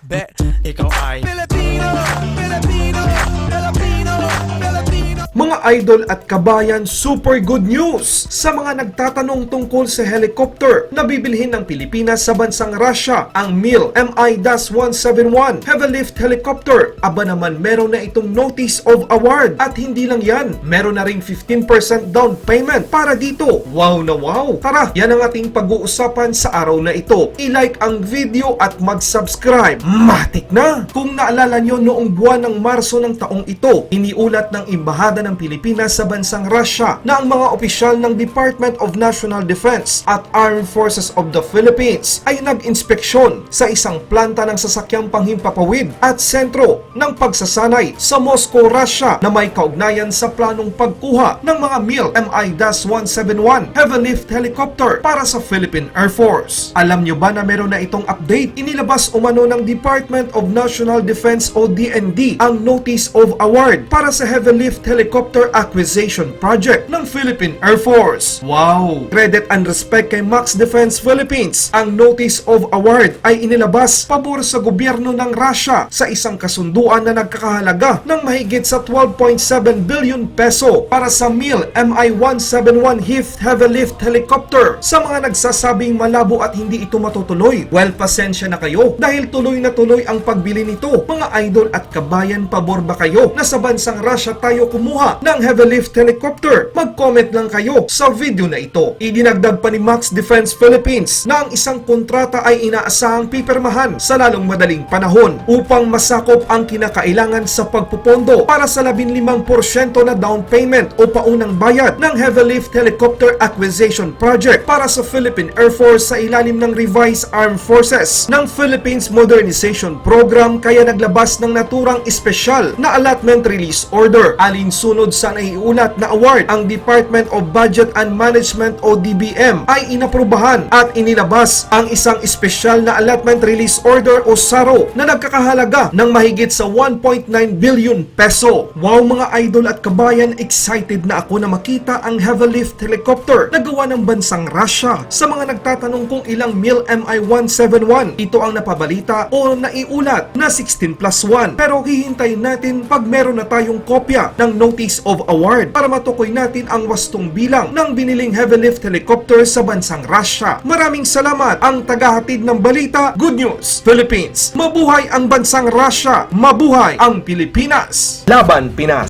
Bet, ikaw ay Filipino, Filipino, Filipino, Filipino. Mga idol at kabayan, super good news sa mga nagtatanong tungkol sa helicopter na bibilhin ng Pilipinas sa bansang Russia, ang MI-171 heavy lift helicopter. Aba naman, meron na itong notice of award at hindi lang yan, meron na ring 15% down payment para dito. Wow na wow! Tara, yan ang ating pag-uusapan sa araw na ito. I-like ang video at mag-subscribe. Matik na! Kung naalala nyo, noong buwan ng Marso ng taong ito, iniulat ng Embahada ng Pilipinas sa bansang Russia na ang mga opisyal ng Department of National Defense at Armed Forces of the Philippines ay nag-inspeksyon sa isang planta ng sasakyang panghimpapawid at sentro ng pagsasanay sa Moscow, Russia na may kaugnayan sa planong pagkuha ng mga MI-171 heavy lift helicopter para sa Philippine Air Force. Alam nyo ba na meron na itong update? Inilabas umano ng Department of National Defense o DND ang Notice of Award para sa heavy lift helicopter acquisition project ng Philippine Air Force. Wow! Credit and respect kay Max Defense Philippines. Ang Notice of Award ay inilabas pabor sa gobyerno ng Russia sa isang kasunduan na nagkakahalaga ng mahigit sa 12.7 billion peso para sa MI-171 heavy lift helicopter. Sa mga nagsasabing malabo at hindi ito matutuloy, well, pasensya na kayo dahil tuloy na tuloy ang pagbili nito. Mga idol at kabayan, pabor ba kayo na sa bansang Russia tayo kumuha ng heavy lift helicopter? Mag-comment lang kayo sa video na ito. Idinagdag pa ni Max Defense Philippines na ang isang kontrata ay inaasahang pipirmahan sa lalong madaling panahon upang masakop ang kinakailangan sa pagpupondo para sa 15% na down payment o paunang bayad ng heavy lift helicopter acquisition project para sa Philippine Air Force sa ilalim ng Revised Armed Forces ng Philippines Modernization Program, kaya naglabas ng naturang espesyal na allotment release order. Alinsunod sa naiulat na award, ang Department of Budget and Management o DBM ay inaprubahan at inilabas ang isang espesyal na allotment release order o SARO na nagkakahalaga ng mahigit sa 1.9 billion peso. Wow mga idol at kabayan, excited na ako na makita ang heavy lift helicopter na gawa ng bansang Russia. Sa mga nagtatanong kung ilang MI-171 ito ang napabalita o naiulat na 16+1, pero hihintayin natin pag meron na tayong kopya ng Notice of Award para matukoy natin ang wastong bilang ng biniling heavy lift helicopter sa bansang Russia. Maraming salamat. Ang tagahatid ng balita, Good News Philippines. Mabuhay ang bansang Russia, mabuhay ang Pilipinas. Laban Pinas.